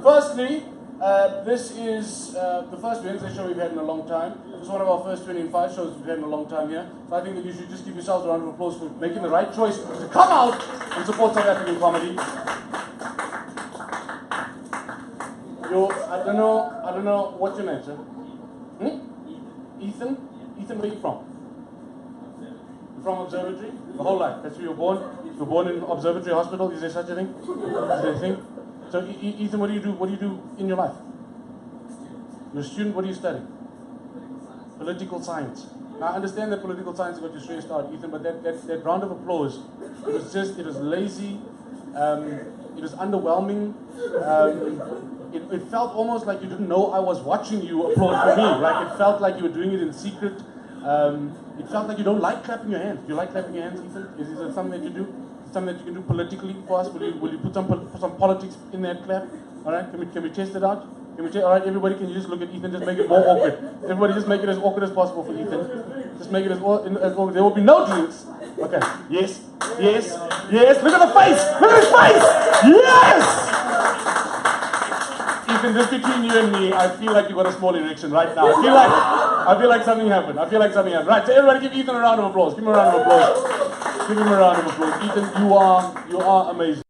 Firstly, this is the first Wednesday show we've had in a long time. It's one of our first 25 shows we've had in a long time here. So I think that you should just give yourselves a round of applause for making the right choice to come out and support South African comedy. I don't know, what's your name, sir? Ethan? Ethan, where are you from? You're from Observatory? The whole life? That's where you were born? You were born in Observatory Hospital? Is there such a thing? Is there a thing? So, Ethan, what do you do? What do you do in your life? You're a student. What do you study? Political science. Now, I understand that political science got you stressed out, Ethan, but that round of applause, it was lazy, it was underwhelming. It felt almost like you didn't know I was watching you applaud for me. Like it felt like you were doing it in secret. It felt like you don't like clapping your hands. Do you like clapping your hands, Ethan? Is it something that you do? Something that you can do politically for us? Will you put some politics in that clap? All right, can we test it out? All right, everybody, can you just look at Ethan? Just make it more awkward. Everybody, just make it as awkward as possible for Ethan. Just make it as awkward. There will be no drinks. Okay. Yes. Yes. Yes. Look at the face. Look at his face. Yes. Ethan, just between you and me, I feel like you got a small erection right now. I feel like something happened. Right. So everybody, give Ethan a round of applause. Give him a round of applause. Give him a round of applause. Ethan, you are amazing.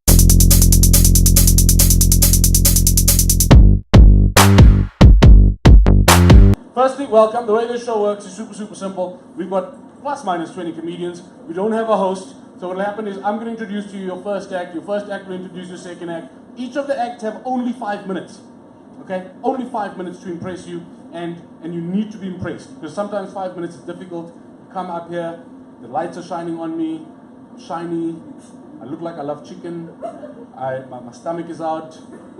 Firstly, welcome. The way this show works is super simple. We've got plus minus 20 comedians. We don't have a host. So what will happen is I'm going to introduce to you your first act. Your first act will introduce your second act. Each of the acts have only 5 minutes. Okay? Only 5 minutes to impress you. And you need to be impressed. Because sometimes 5 minutes is difficult. You come up here. The lights are shining on me. Shiny. I look like I love chicken. My stomach is out.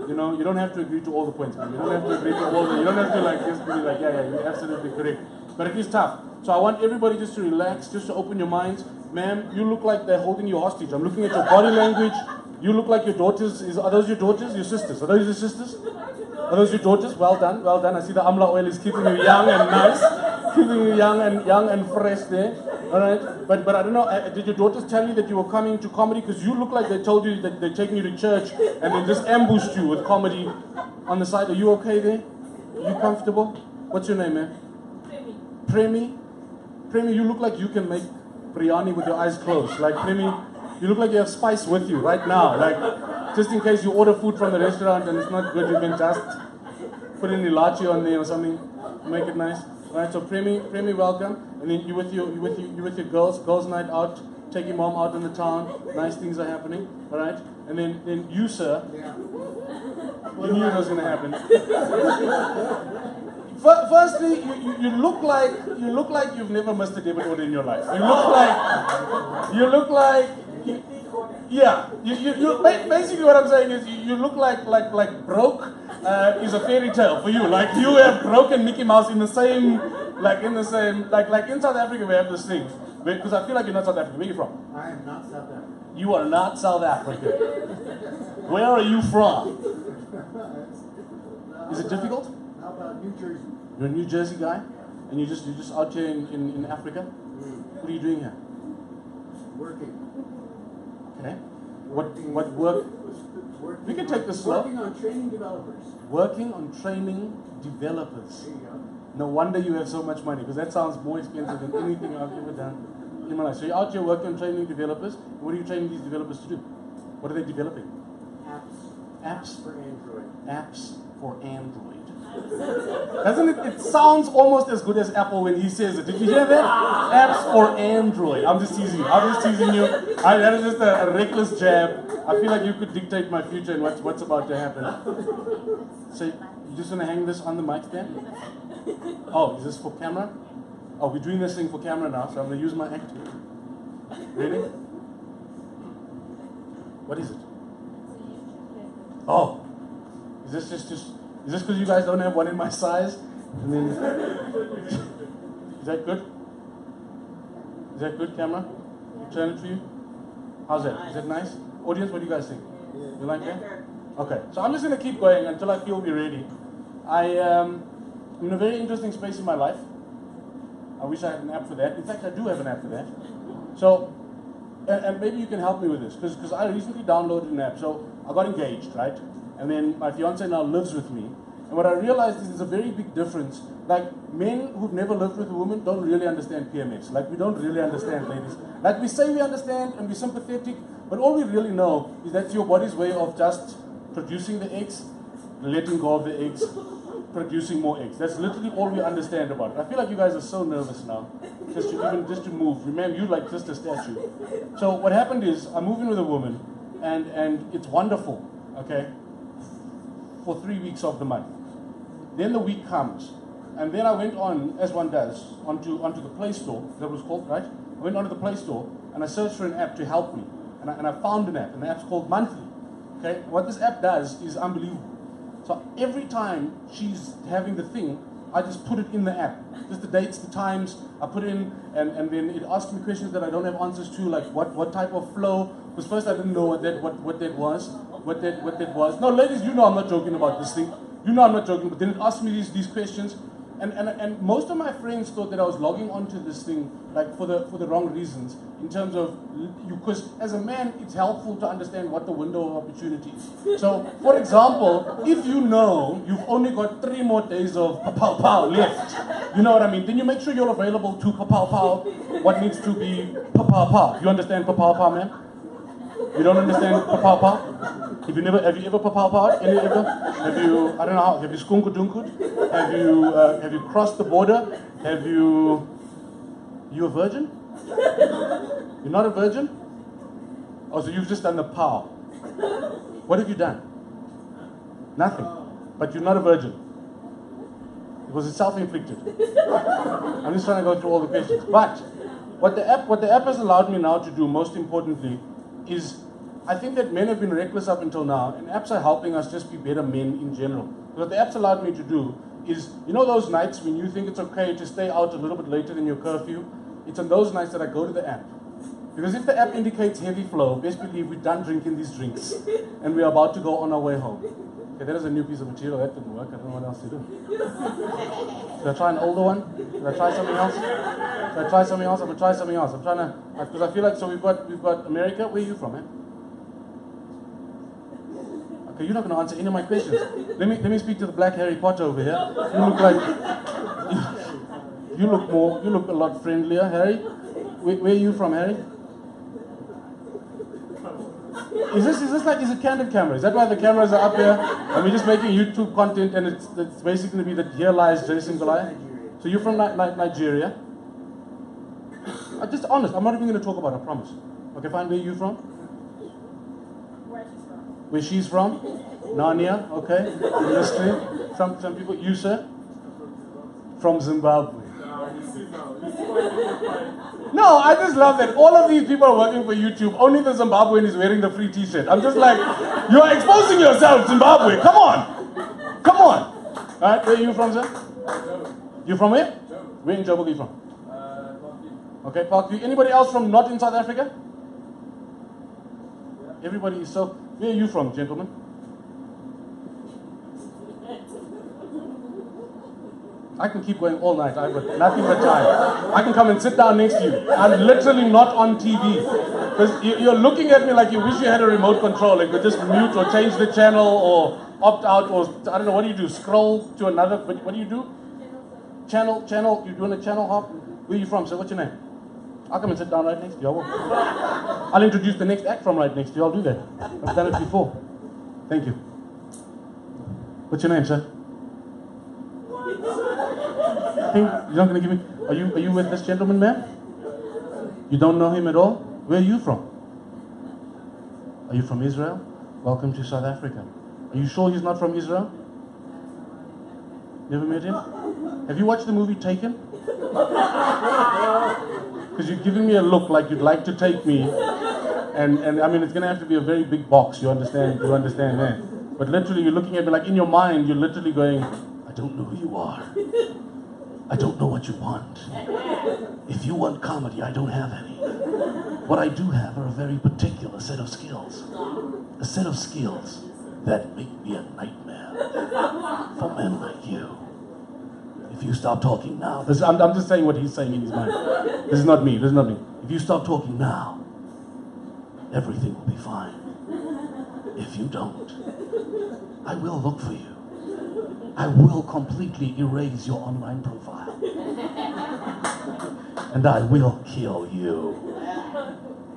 You know, you don't have to agree to all the points, man. You don't have to agree to all the. You don't have to just be like, yeah, you're absolutely correct. But it is tough. So I want everybody just to relax, just to open your minds. Ma'am, you look like they're holding you hostage. I'm looking at your body language. You look like your daughters. Are those your daughters? Your sisters? Are those your sisters? Are those your daughters? Well done, well done. I see the amla oil is keeping you young and nice, keeping you young and fresh there. All right, but I don't know. Did your daughters tell you that you were coming to comedy? Because you look like they told you that they're taking you to church and then just ambushed you with comedy on the side. Are you okay there? Are you comfortable? What's your name, man? Premi. Premi, you look like you can make biryani with your eyes closed. Like Premi, you look like you have spice with you right now. Like just in case you order food from the restaurant and it's not good, you can just put an ilachi on there or something, make it nice. All right, so Premi, welcome. And then you with your girls' night out, taking mom out in the town. Nice things are happening. All right, and then you, sir, you knew it was going to happen. Firstly, you look like you've never missed a debit order in your life. You look like. Yeah, you basically what I'm saying is you look like broke is a fairy tale for you. Like you have broken Mickey Mouse in the same like in South Africa we have this thing. Because I feel like you're not South African. Where are you from? I am not South African. You are not South African. Where are you from? Is it difficult? How about New Jersey? You're a New Jersey guy, and you're just out here in Africa. What are you doing here? Working. Okay. What work? We can take this slow. Working on training developers. Working on training developers. There you go. No wonder you have so much money, because that sounds more expensive than anything I've ever done in my life. So you're out here working on training developers. What are you training these developers to do? What are they developing? Apps. Apps for Android. Apps for Android. Doesn't it? It sounds almost as good as Apple when he says it. Did you hear that? Apps for Android. I'm just teasing you. That is just a reckless jab. I feel like you could dictate my future and what's about to happen. So you just gonna hang this on the mic stand? Oh, is this for camera? Oh, we're doing this thing for camera now, so I'm gonna use my act. Ready? What is it? Oh, is this is this because you guys don't have one in my size? And then, is that good? Is that good, camera? Turn it for you? How's that? Is that nice? Audience, what do you guys think? You like that? Okay, so I'm just going to keep going until I feel we're ready. I'm in a very interesting space in my life. I wish I had an app for that. In fact, I do have an app for that. So, and maybe you can help me with this, because I recently downloaded an app. So I got engaged, right? and then my fiance now lives with me. And what I realized is there's a very big difference. Like, men who've never lived with a woman don't really understand PMS. Like, we don't really understand, ladies. Like, we say we understand and we're sympathetic, but all we really know is that's your body's way of just producing the eggs, letting go of the eggs, producing more eggs. That's literally all we understand about it. I feel like you guys are so nervous now, just to move. Remember, you like just a statue. So what happened is, I moved in with a woman, and it's wonderful, okay, for 3 weeks of the month. Then the week comes, and then I went on, as one does, onto the Play Store, that was called, right? I went onto the Play Store, and I searched for an app to help me, and I found an app, and the app's called Monthly. Okay, what this app does is unbelievable. So every time she's having the thing, I just put it in the app. Just the dates, the times, I put in, and then it asks me questions that I don't have answers to, like what type of flow. Because first I didn't know what that was. No, ladies, you know I'm not joking about this thing. You know I'm not joking, but then it asked me these questions. And most of my friends thought that I was logging onto this thing like for the wrong reasons, in terms of because as a man it's helpful to understand what the window of opportunity is. So for example, if you know you've only got 3 more days of pow pow left, you know what I mean, then you make sure you're available to pow pow what needs to be pow pow. You understand pow pow, man? You don't understand pow pow? Have you ever pow-pow? Have you, I don't know, have you skunkudunkud? Have you crossed the border? You a virgin? You're not a virgin? Oh, so you've just done the pow. What have you done? Nothing. But you're not a virgin. Because it's self-inflicted. I'm just trying to go through all the questions. But what the app has allowed me now to do, most importantly, is I think that men have been reckless up until now, and apps are helping us just be better men in general. What the app's allowed me to do is, you know those nights when you think it's okay to stay out a little bit later than your curfew? It's on those nights that I go to the app. Because if the app indicates heavy flow, best believe we're done drinking these drinks, and we're about to go on our way home. Okay, that is a new piece of material. That didn't work. I don't know what else to do. Should I try an older one? Should I try something else? Should I try something else? I'm gonna try something else. I'm trying to, because I feel like, so we've got America. Where are you from, man? Okay, you're not going to answer any of my questions. Let me speak to the black Harry Potter over here. You look like you look a lot friendlier, Harry. Where are you from, Harry? Is it candid camera? Is that why the cameras are up here? And we're just making YouTube content, and it's basically going to be that here lies Jason Goliath. So you're from Nigeria. I'm just honest. I'm not even going to talk about it, I promise. Okay, fine. Where are you from? Where she's from? Narnia, okay. Mystery. Some people, you sir? From Zimbabwe. No, I just love that all of these people are working for YouTube. Only the Zimbabwean is wearing the free t-shirt. I'm just like, you're exposing yourself, Zimbabwe. Come on. Come on. Alright, where are you from, sir? You from where? Where in Joburg are you from? Okay, Parkview. Anybody else from not in South Africa? Everybody is so... Where are you from, gentlemen? I can keep going all night. I've got nothing but time. I can come and sit down next to you. I'm literally not on TV. Because you're looking at me like you wish you had a remote control. You could just mute or change the channel or opt out or, I don't know, what do you do? Scroll to another, what do you do? Channel, you're doing a channel hop? Where are you from, sir? What's your name? I'll come and sit down right next to you. I'll introduce the next act from right next to you. I'll do that. I've done it before. Thank you. What's your name, sir? You're not going to give me... Are you with this gentleman, ma'am? You don't know him at all? Where are you from? Are you from Israel? Welcome to South Africa. Are you sure he's not from Israel? Never met him? Have you watched the movie Taken? Because you're giving me a look like you'd like to take me, and I mean, it's going to have to be a very big box, you understand that? But literally, you're looking at me like in your mind, you're literally going, I don't know who you are. I don't know what you want. If you want comedy, I don't have any. What I do have are a very particular set of skills. A set of skills that make me a nightmare for men like you. If you stop talking now, I'm just saying what he's saying in his mind. This is not me. If you stop talking now, everything will be fine. If you don't, I will look for you. I will completely erase your online profile. And I will kill you.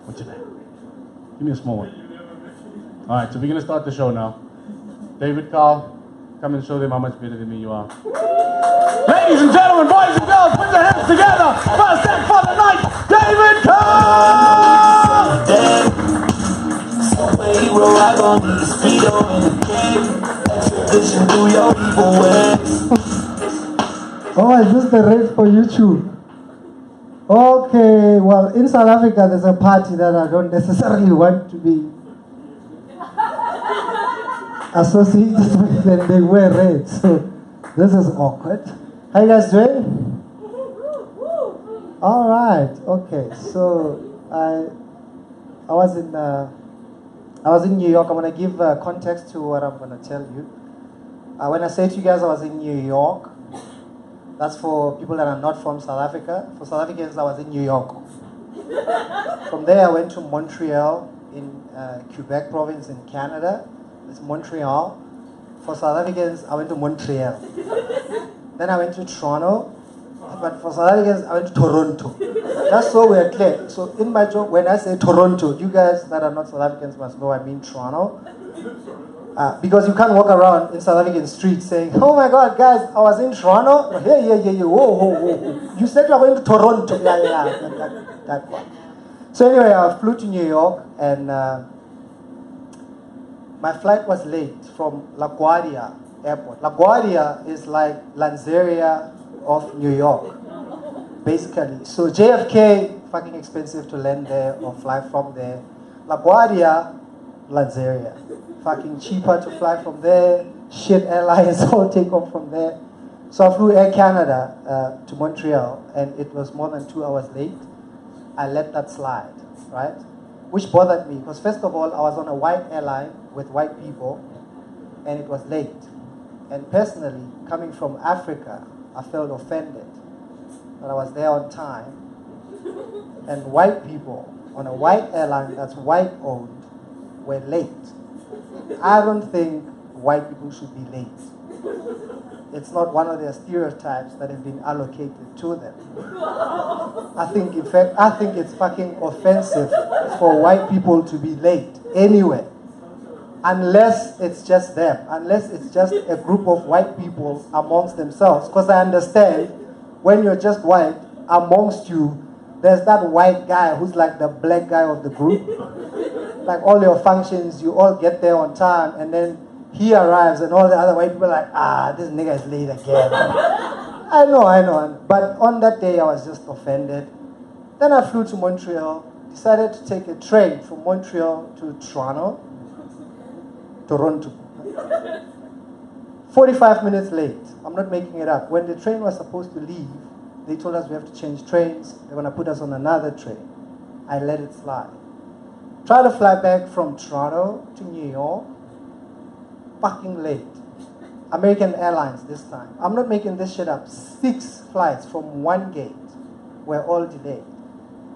What's your name? Give me a small one. All right, so we're going to start the show now. David, Carl, come and show them how much better than me you are. Ladies and gentlemen, boys and girls, put your hands together. First act for the night, David Carl! Oh, is this the rate for YouTube? Okay, well, in South Africa, there's a party that I don't necessarily want to be associated with, and they wear red, so this is awkward. How you guys doing? All right, okay, so I was in New York. I'm gonna give context to what I'm gonna tell you. When I say to you guys I was in New York, that's for people that are not from South Africa. For South Africans, I was in New York. From there, I went to Montreal in Quebec province in Canada. It's Montreal. For South Africans, I went to Montreal. Then I went to Toronto. But for South Africans, I went to Toronto. Just so we're clear. So in my joke, when I say Toronto, you guys that are not South Africans must know I mean Toronto. Because you can't walk around in South African streets saying, "Oh my God, guys, I was in Toronto." Yeah. Whoa. You said you were going to Toronto. Yeah. That one. So anyway, I flew to New York, and my flight was late from LaGuardia Airport. LaGuardia is like Lanseria of New York, basically. So JFK, fucking expensive to land there or fly from there. LaGuardia, Lanseria. Fucking cheaper to fly from there. Shit airlines all take off from there. So I flew Air Canada to Montreal, and it was more than 2 hours late. I let that slide, right? Which bothered me, because first of all, I was on a white airline with white people, and it was late. And personally, coming from Africa, I felt offended that I was there on time, and white people on a white airline that's white owned were late. I don't think white people should be late. It's not one of their stereotypes that have been allocated to them. I think it's fucking offensive for white people to be late anyway. Unless it's just them. Unless it's just a group of white people amongst themselves. Because I understand when you're just white, amongst you, there's that white guy who's like the black guy of the group. Like all your functions, you all get there on time, and then he arrives and all the other white people are like, this nigga is late again. I know. But on that day, I was just offended. Then I flew to Montreal, decided to take a train from Montreal to Toronto. 45 minutes late. I'm not making it up. When the train was supposed to leave, they told us we have to change trains. They're going to put us on another train. I let it slide. Try to fly back from Toronto to New York. Fucking late. American Airlines this time. I'm not making this shit up. 6 flights from one gate were all delayed.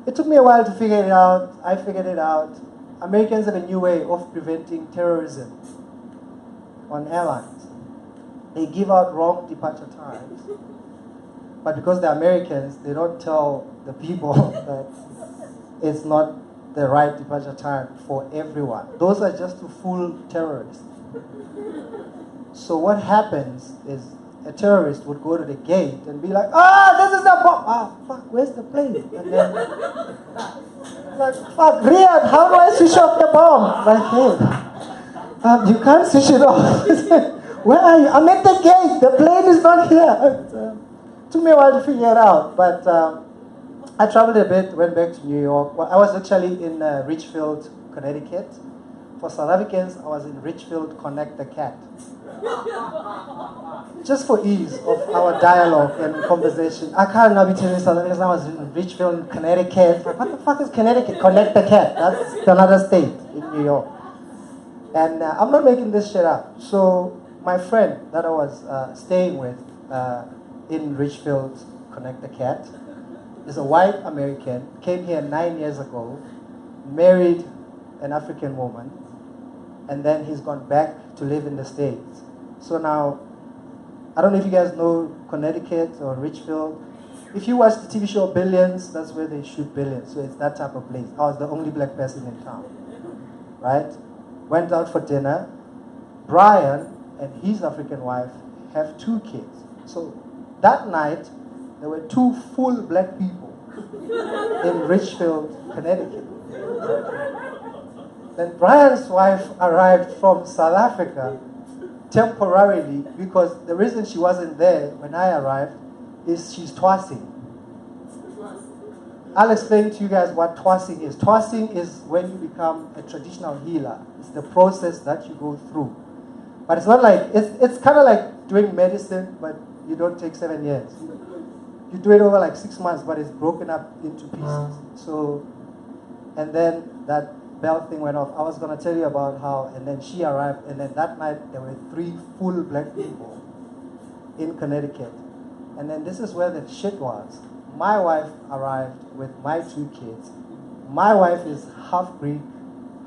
It took me a while to figure it out. I figured it out. Americans have a new way of preventing terrorism on airlines. They give out wrong departure times. But because they're Americans, they don't tell the people that it's not the right departure time for everyone. Those are just to fool terrorists. So what happens is a terrorist would go to the gate and be like, this is the bomb. Fuck, where's the plane? And then, like, fuck, Riyadh, how do I switch off the bomb? Like, hey, you can't switch it off. Where are you? I'm at the gate. The plane is not here. It took me a while to figure it out, but I traveled a bit, went back to New York. Well, I was actually in Richfield, Connecticut. For South Africans, I was in Richfield, Connect the Cat. Just for ease of our dialogue and conversation. I can't now be telling South Africans I was in Richfield, Connecticut. Like, what the fuck is Connecticut? Connect the Cat. That's another state in New York. And I'm not making this shit up. So my friend that I was staying with in Richfield, Connect the Cat, is a white American, came here 9 years ago, married an African woman, and then he's gone back to live in the States. So now, I don't know if you guys know Connecticut or Richfield. If you watch the TV show Billions, that's where they shoot Billions. So it's that type of place. I was the only black person in town, right? Went out for dinner. Brian and his African wife have 2 kids. So that night, there were 2 full black people in Richfield, Connecticut. Then Brian's wife arrived from South Africa temporarily because the reason she wasn't there when I arrived is she's twassing. I'll explain to you guys what twassing is. Twassing is when you become a traditional healer. It's the process that you go through. But it's not like, it's kind of like doing medicine, but you don't take 7 years. You do it over like 6 months, but it's broken up into pieces. So, and then that bell thing went off. I was going to tell you about how, and then she arrived, and then that night there were 3 full black people in Connecticut. And then this is where the shit was. My wife arrived with my 2 kids. My wife is half Greek,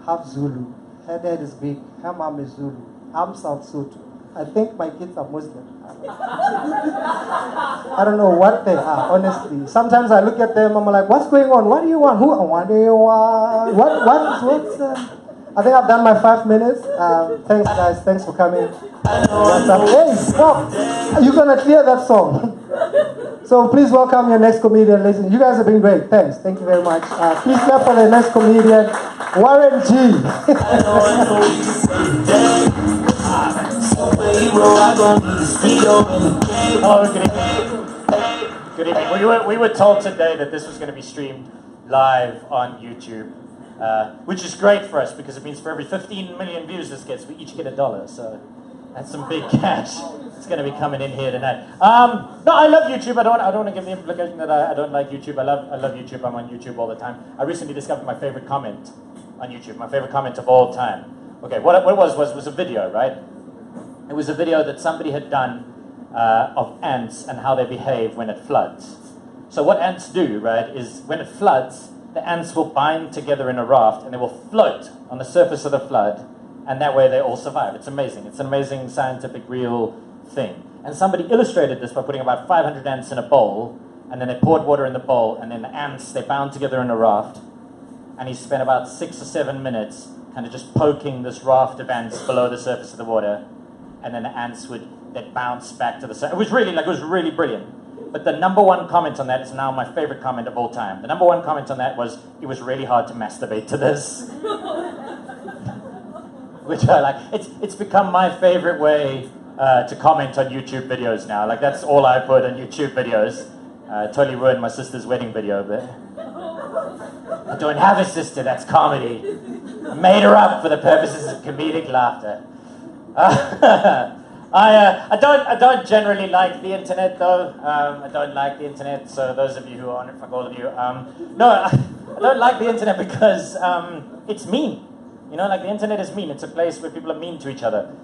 half Zulu. Her dad is Greek, her mom is Zulu. I'm South Soto. I think my kids are Muslim. I don't know what they are, honestly. Sometimes I look at them, I'm like, what's going on? What do you want? What do you want? What's I think I've done my 5 minutes. Thanks, guys. Thanks for coming. What's up? Hey, stop! You're going to clear that song. So please welcome your next comedian, ladies. You guys have been great. Thanks. Thank you very much. Please clap for the next comedian, Warren G. Good evening. We were told today that this was going to be streamed live on YouTube, which is great for us because it means for every 15 million views this gets, we each get $1. So that's some big cash. It's going to be coming in here tonight. No, I love YouTube. I don't want to give the implication that I don't like YouTube. I love YouTube. I'm on YouTube all the time. I recently discovered my favorite comment on YouTube. My favorite comment of all time. Okay, what it was a video, right? It was a video that somebody had done of ants and how they behave when it floods. So what ants do, right, is when it floods, the ants will bind together in a raft and they will float on the surface of the flood, and that way they all survive. It's amazing. It's an amazing scientific, real thing. And somebody illustrated this by putting about 500 ants in a bowl, and then they poured water in the bowl, and then the ants, they bound together in a raft, and he spent about 6 or 7 minutes kind of just poking this raft of ants below the surface of the water, and then the ants they'd bounce back to the surface. It was really brilliant. But the number 1 comment on that is now my favorite comment of all time. The number 1 comment on that was, it was really hard to masturbate to this. Which I like. It's become my favorite way to comment on YouTube videos now. Like, that's all I put on YouTube videos. Totally ruined my sister's wedding video, but I don't have a sister, that's comedy. I made her up for the purposes of comedic laughter. I don't generally like the internet, though. I don't like the internet, so those of you who are on it, fuck all of you. No, I don't like the internet because it's mean. You know, like, the internet is mean. It's a place where people are mean to each other.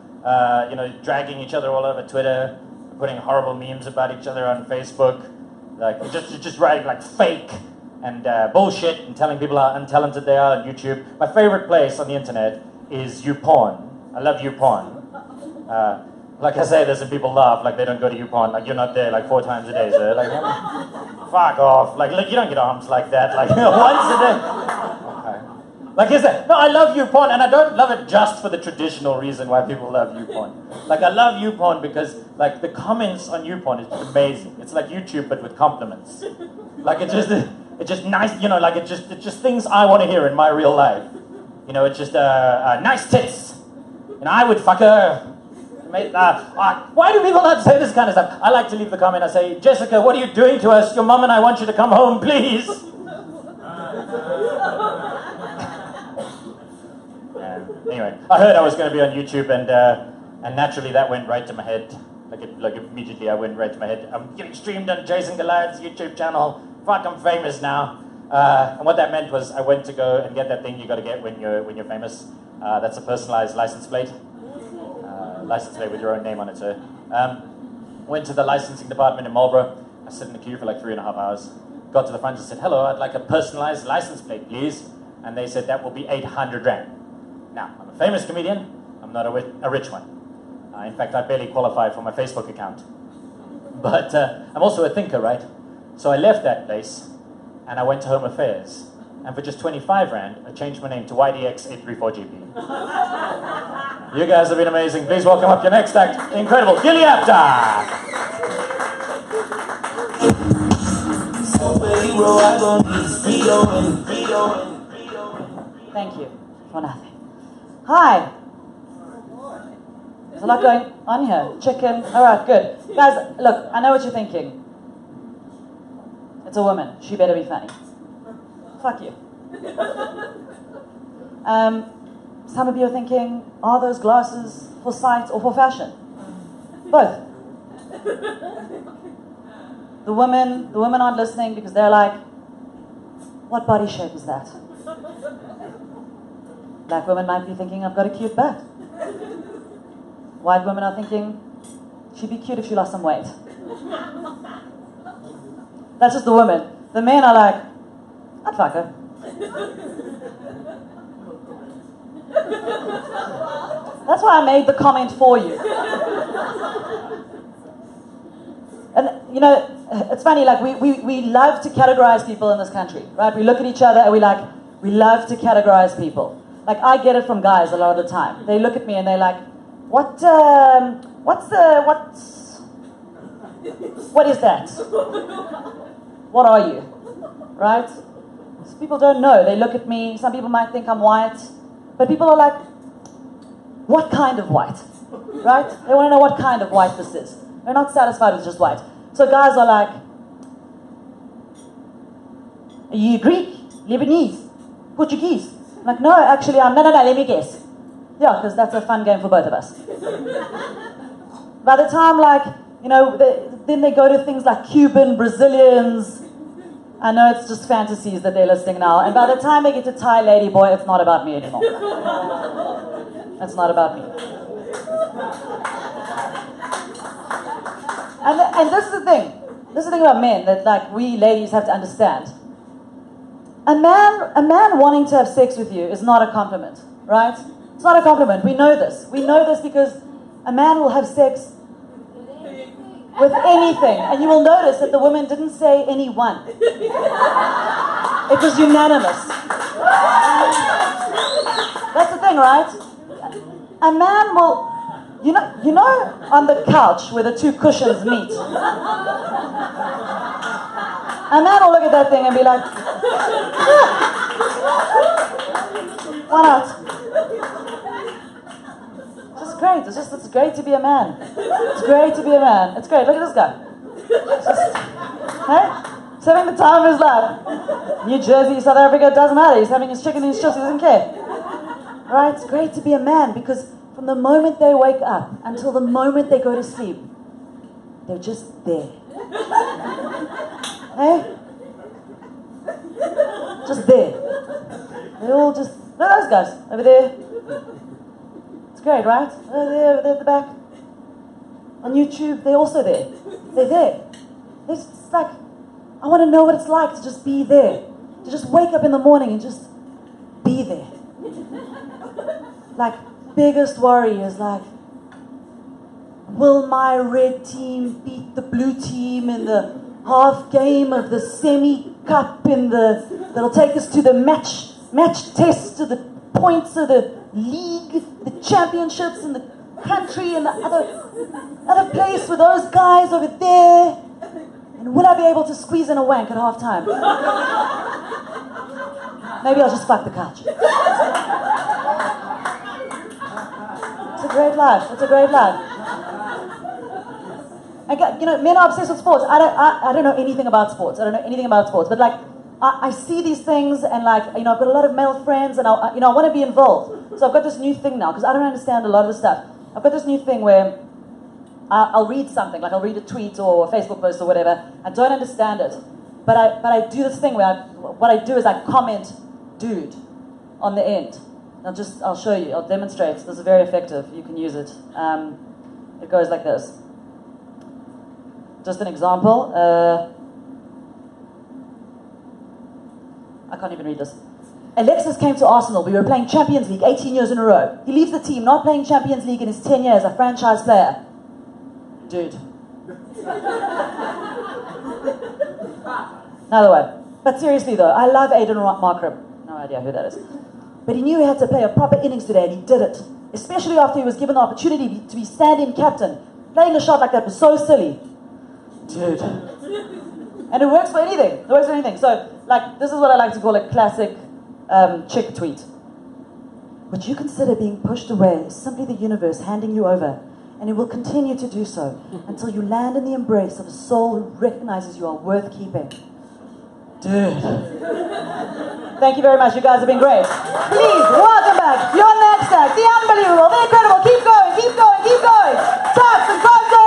You know, dragging each other all over Twitter, putting horrible memes about each other on Facebook, like just writing like fake and bullshit and telling people how untalented they are on YouTube. My favorite place on the internet is YouPorn. I love YouPorn. Like I say, there's some people laugh like they don't go to YouPorn, like you're not there like 4 times a day, so like, fuck off. Like you don't get arms like that, like once a day. Okay. Like, is that? No, I love YouPorn, and I don't love it just for the traditional reason why people love YouPorn. Like, I love YouPorn because, like, the comments on YouPorn is amazing. It's like YouTube, but with compliments. Like, it's just nice, you know, like, it's just things I want to hear in my real life. You know, it's just, nice tits. And I would fuck her. Why do people not say this kind of stuff? I like to leave the comment, I say, Jessica, what are you doing to us? Your mom and I want you to come home, please. Anyway, I heard I was going to be on YouTube, and naturally that went right to my head. Like immediately I went right to my head. I'm getting streamed on Jason Goliath's YouTube channel. Fuck, I'm famous now. And what that meant was I went to go and get that thing you got to get when you're famous. That's a personalized license plate. License plate with your own name on it, sir. Went to the licensing department in Marlborough. I sat in the queue for like 3.5 hours. Got to the front and said, hello, I'd like a personalized license plate, please. And they said, that will be 800 Rand. Now, I'm a famous comedian. I'm not a rich one. In fact, I barely qualify for my Facebook account. But I'm also a thinker, right? So I left that place, and I went to Home Affairs. And for just 25 Rand, I changed my name to YDX834GP. You guys have been amazing. Please welcome up your next act, incredible GOLIATH. Thank you for nothing. Hi. There's a lot going on here. Chicken. All right, good. Guys, look, I know what you're thinking. It's a woman. She better be funny. Fuck you. Some of you are thinking, are those glasses for sight or for fashion? Both. The women aren't listening because they're like, what body shape is that? Black women might be thinking, I've got a cute butt. White women are thinking, she'd be cute if she lost some weight. That's just the women. The men are like, I'd fuck her. That's why I made the comment for you. And, you know, it's funny, like, we love to categorize people in this country, right? We look at each other and we love to categorize people. Like, I get it from guys a lot of the time. They look at me and they're like, what is that? What are you? Right? So people don't know. They look at me. Some people might think I'm white. But people are like, what kind of white? Right? They want to know what kind of white this is. They're not satisfied with just white. So guys are like, are you Greek? Lebanese? Portuguese? I'm like, no, actually, no, let me guess. Yeah, because that's a fun game for both of us. By the time, like, you know, then they go to things like Cuban, Brazilians. I know it's just fantasies that they're listing now. And by the time they get to Thai lady boy, it's not about me anymore. It's not about me. And this is the thing. This is the thing about men that, like, we ladies have to understand. A man wanting to have sex with you is not a compliment, right? It's not a compliment. We know this. We know this because a man will have sex with anything. And you will notice that the woman didn't say anyone. It was unanimous. That's the thing, right? A man will, you know, on the couch where the two cushions meet. A man will look at that thing and be like, why not? It's great. It's great to be a man. It's great to be a man. It's great. Look at this guy. Hey? He's having the time of his life. New Jersey, South Africa, it doesn't matter. He's having his chicken and his chips. He doesn't care. Right? It's great to be a man because from the moment they wake up until the moment they go to sleep, they're just there. Hey? Just there. They're all just, look at those guys over there. It's great, right? They're at the back. On YouTube, they're also there. They're there. It's like, I want to know what it's like to just be there. To just wake up in the morning and just be there. Like, biggest worry is like, will my red team beat the blue team in the half game of the semi-cup that'll take us to the match test, to the points of the league, the championships in the country and the other place with those guys over there? And will I be able to squeeze in a wank at half time? Maybe I'll just fuck the couch. It's a great life. It's a great life. You know, men are obsessed with sports. I don't know anything about sports. I don't know anything about sports. But like, I see these things and like, you know, I've got a lot of male friends and I want to be involved. So I've got this new thing now because I don't understand a lot of the stuff. I've got this new thing where I'll read something, like I'll read a tweet or a Facebook post or whatever. I don't understand it, but I do this thing where what I do is I comment, dude, on the end. I'll show you. I'll demonstrate. This is very effective. You can use it. It goes like this. Just an example. I can't even read this. Alexis came to Arsenal. We were playing Champions League 18 years in a row. He leaves the team, not playing Champions League in his 10 years, a franchise player. Dude. Another one. But seriously though, I love Aiden Markram. No idea who that is. But he knew he had to play a proper innings today, and he did it. Especially after he was given the opportunity to be stand-in captain. Playing a shot like that was so silly. Dude. And it works for anything. It works for anything. So, like, this is what I like to call a classic chick tweet. Would you consider being pushed away is simply the universe handing you over, and it will continue to do so until you land in the embrace of a soul who recognizes you are worth keeping. Dude. Thank you very much. You guys have been great. Please, welcome back your next act, the unbelievable, the incredible. Keep going, keep going, keep going. Tax and Conzo!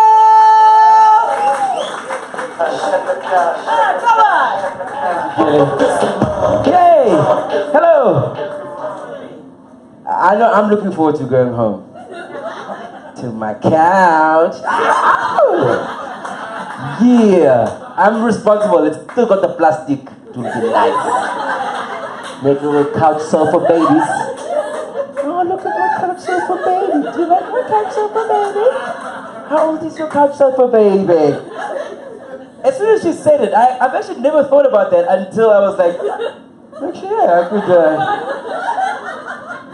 Come on! Yay! Hello! I know I'm looking forward to going home. To my couch. Yeah! I'm responsible. It's still got the plastic to be nice. Make a little couch sofa babies. Oh, look at my couch sofa baby. Do you like my couch sofa baby? How old is your couch sofa baby? As soon as she said it, I've actually never thought about that until I was like, actually, yeah, I could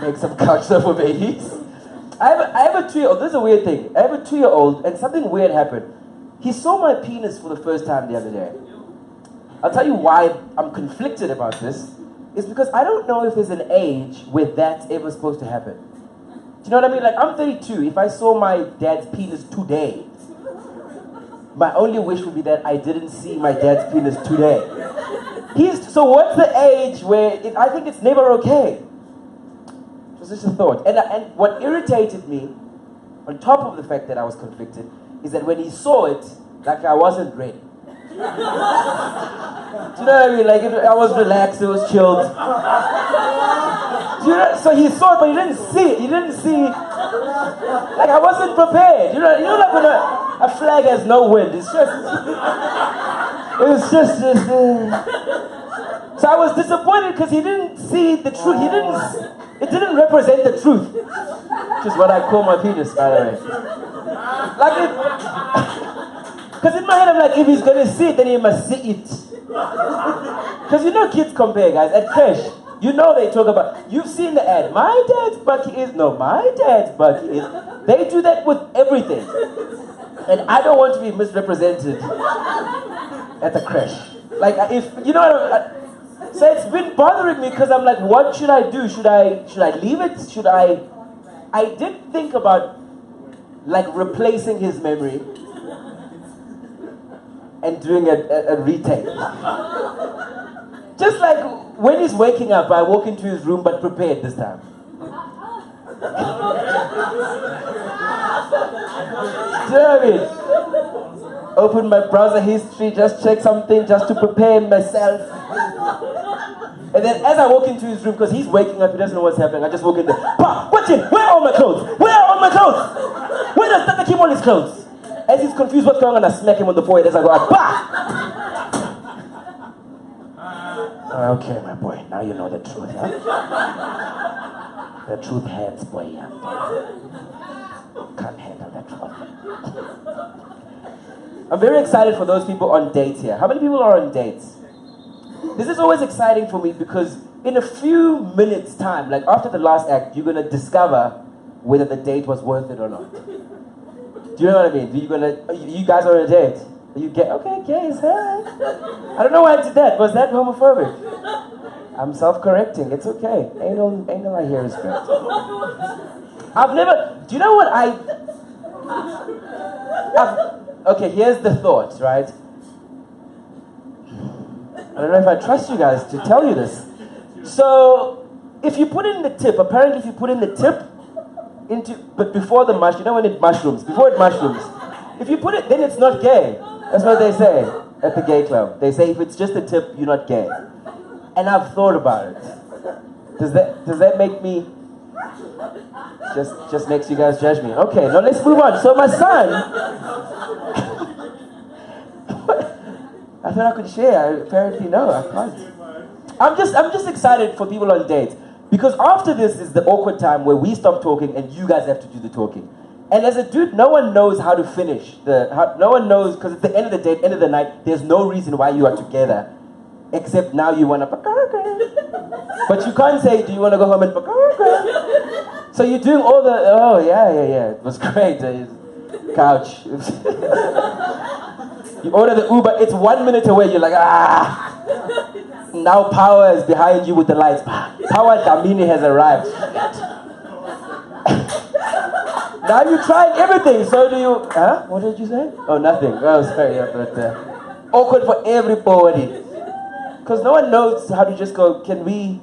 make some couch sofa babies. I have a 2-year-old. This is a weird thing. I have a 2-year-old, and something weird happened. He saw my penis for the first time the other day. I'll tell you why I'm conflicted about this. It's because I don't know if there's an age where that's ever supposed to happen. Do you know what I mean? Like, I'm 32. If I saw my dad's penis today, my only wish would be that I didn't see my dad's penis today. So what's the age where I think it's never okay? It was just a thought. And what irritated me, on top of the fact that I was conflicted, is that when he saw it, like I wasn't ready. Do you know what I mean? Like I was relaxed, it was chilled. So he saw it, but he didn't see it. He didn't see, like I wasn't prepared. You know like when a flag has no wind. It was just. So I was disappointed because he didn't see the truth. It didn't represent the truth. Which is what I call my penis, by the way. Because in my head I'm like, if he's gonna see it, then he must see it. Because you know kids compare, guys. At creche, you know they talk about, you've seen the ad, my dad's bucky is, no, my dad's bucky is. They do that with everything. And I don't want to be misrepresented at the creche. Like, if, you know what so it's been bothering me because I'm like, what should I do? Should I leave it? I did think about, like, replacing his memory and doing a retake. Just like when he's waking up, I walk into his room but prepared this time. Do you know what I mean? Open my browser history, just check something, just to prepare myself. And then as I walk into his room, because he's waking up, he doesn't know what's happening, I just walk in there. Pa, watch it! Where are all my clothes? Where are all my clothes? Where does Tata keep all his clothes? As he's confused what's going on, I smack him on the forehead as I go out. Okay, my boy, now you know the truth, huh? The truth hurts, boy. Can't handle the truth. I'm very excited for those people on dates here. How many people are on dates? This is always exciting for me because in a few minutes' time, like after the last act, you're going to discover whether the date was worth it or not. Do you know what I mean? You guys are on a date. You get, okay, gays, hey. I don't know why I did that. Was that homophobic? I'm self-correcting. It's okay. Anal I hear is great. I've never, do you know what okay, here's the thought, right? I don't know if I trust you guys to tell you this. So, if you put in the tip, apparently if you put in the tip but before the mush, you know when it mushrooms, before it mushrooms, if you put it, then it's not gay. That's what they say at the gay club. They say if it's just a tip, you're not gay. And I've thought about it. Does that make me, just makes you guys judge me? Okay, now let's move on. So my son, I thought I could share. Apparently no, I can't. I'm just excited for people on dates. Because after this is the awkward time where we stop talking and you guys have to do the talking. And as a dude, no one knows how to finish. No one knows, because at the end of the day, end of the night, there's no reason why you are together. Except now you want to... But you can't say, do you want to go home and... So you're doing all the... Oh, yeah. It was great. Couch. You order the Uber, it's 1 minute away. You're like, ah. Now Power is behind you with the lights. Power Damini has arrived. Now you're trying everything. So do you... Huh? What did you say? Oh, nothing. Oh, sorry. Yeah, but, awkward for everybody. Because no one knows how to just go, can we...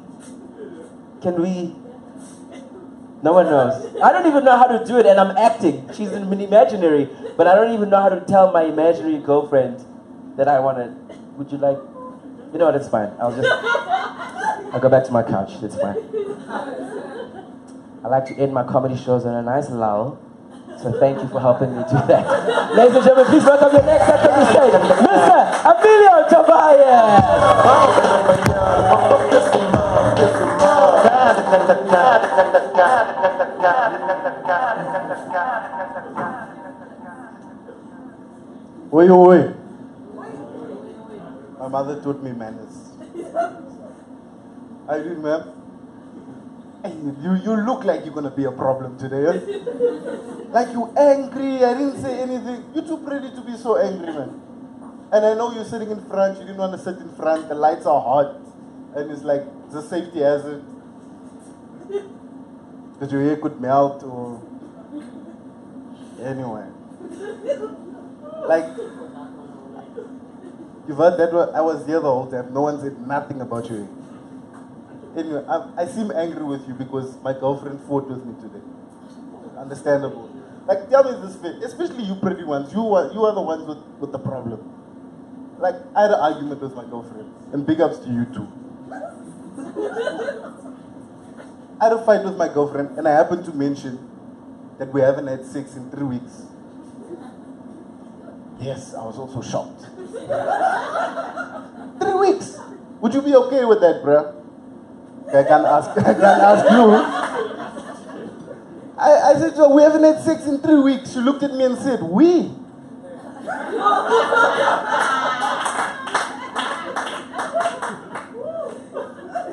No one knows. I don't even know how to do it, and I'm acting. She's an imaginary, but I don't even know how to tell my imaginary girlfriend that I want to... Would you like... You know what, it's fine. I'll go back to my couch. It's fine. I like to end my comedy shows on a nice lull. So thank you for helping me do that. Ladies and gentlemen, please welcome the next act of the stage, Mr. Emilio Tobias. Oi, oi. My mother taught me manners. I remember. Hey, you look like you're gonna be a problem today. Eh? Like you angry. I didn't say anything. You're too pretty to be so angry, man. And I know you're sitting in front. You didn't want to sit in front. The lights are hot, and it's like it's a safety hazard. That your hair could melt or anyway. Like you've heard that I was here the whole time. No one said nothing about your hair. Anyway, I seem angry with you because my girlfriend fought with me today. Understandable. Like, tell me this way, especially you pretty ones, you are the ones with the problem. Like, I had an argument with my girlfriend, and big ups to you too. I had a fight with my girlfriend, and I happened to mention that we haven't had sex in 3 weeks. Yes, I was also shocked. 3 weeks! Would you be okay with that, bruh? I can't ask you. I said to her, we haven't had sex in 3 weeks. She looked at me and said, we?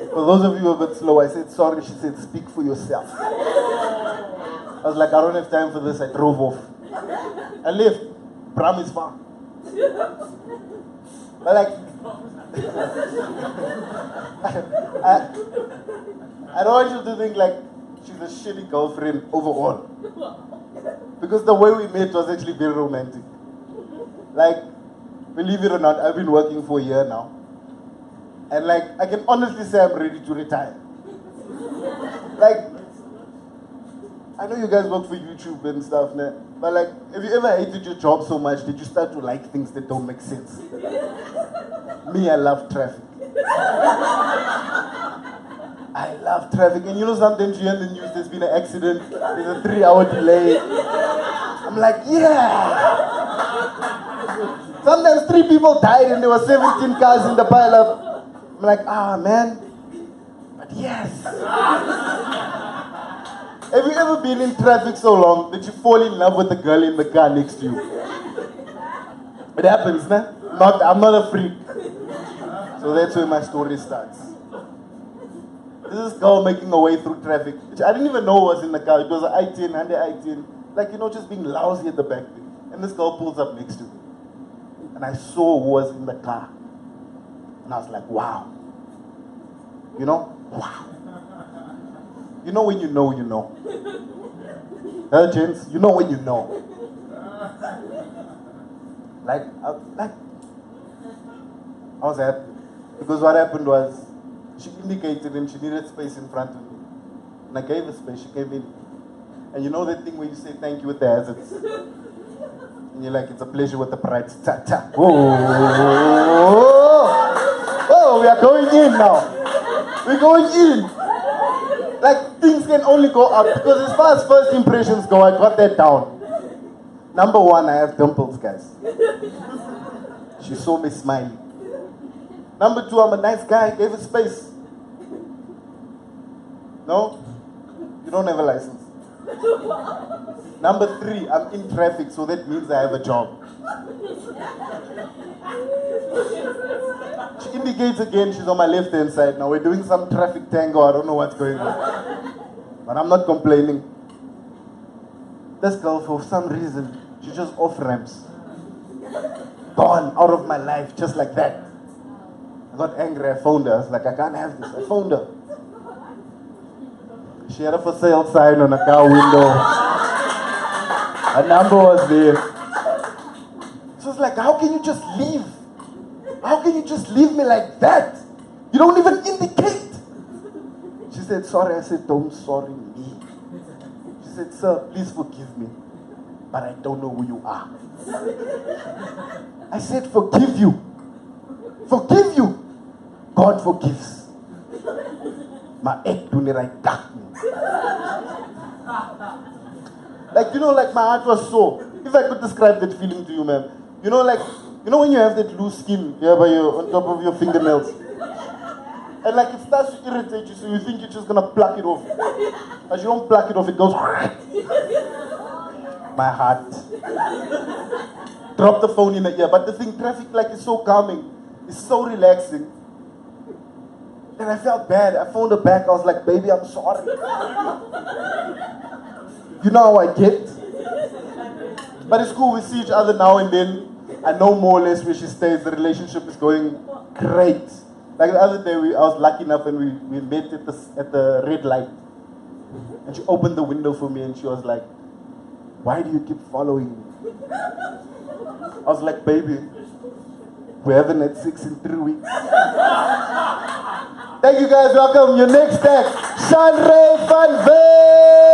For those of you who are a bit slow, I said, sorry. She said, speak for yourself. I was like, I don't have time for this. I drove off. I left. Bram is far. But like, I don't want you to think like she's a shitty girlfriend overall. Because the way we met was actually very romantic. Like, believe it or not, I've been working for a year now. And like, I can honestly say I'm ready to retire. Like, I know you guys work for YouTube and stuff, nah? But like, have you ever hated your job so much that you start to like things that don't make sense? Me, I love traffic. I love traffic. And you know, sometimes you hear in the news there's been an accident, there's a 3-hour delay. I'm like, yeah! Sometimes 3 people died and there were 17 cars in the pileup. I'm like, ah, man. But yes. Have you ever been in traffic so long that you fall in love with the girl in the car next to you? It happens, nah? I'm not a freak. So that's where my story starts. This is girl making her way through traffic, which I didn't even know was in the car. It was an I-10, under I-10. Like, you know, just being lousy at the back there. And this girl pulls up next to me. And I saw who was in the car. And I was like, wow. You know? Wow. You know when you know, you know. Huh, gents? You know when you know. I was happy. Because what happened was, she indicated and she needed space in front of me. And I gave her space, she came in. And you know that thing where you say thank you with the hazards? And you're like, it's a pleasure with the pride. Ta ta. Whoa. Oh, we are going in now. We're going in. Like, things can only go up. Because as far as first impressions go, I got that down. Number 1, I have dimples, guys. She saw me smiling. Number 2, I'm a nice guy, gave it space. No? You don't have a license. Number 3, I'm in traffic, so that means I have a job. She indicates again, she's on my left-hand side. Now we're doing some traffic tango, I don't know what's going on. But I'm not complaining. This girl, for some reason, she just off-ramps. Gone, out of my life, just like that. I got angry, I phoned her. I was like, I can't have this. I phoned her. She had a for sale sign on a car window. A number was there. She was like, how can you just leave? How can you just leave me like that? You don't even indicate. She said, sorry. I said, don't sorry me. She said, sir, please forgive me, but I don't know who you are. I said, forgive you. Forgive you. God forgives. My egg do not right back me. Like, you know, like my heart was sore. If I could describe that feeling to you, ma'am. You know, like, you know when you have that loose skin here by your, on top of your fingernails? And like it starts to irritate you, so you think you're just gonna pluck it off. But you don't pluck it off, it goes. My heart. Drop the phone in the ear. But the thing, traffic like is so calming. It's so relaxing. And I felt bad. I phoned her back. I was like, baby, I'm sorry. You know how I get? But it's cool. We see each other now and then. I know more or less where she stays. The relationship is going great. Like the other day, I was lucky enough and we met at the red light. And she opened the window for me and she was like, why do you keep following me? I was like, baby, we haven't had sex in 3 weeks. Thank you guys. Welcome. Your next act, Shanray van Veen.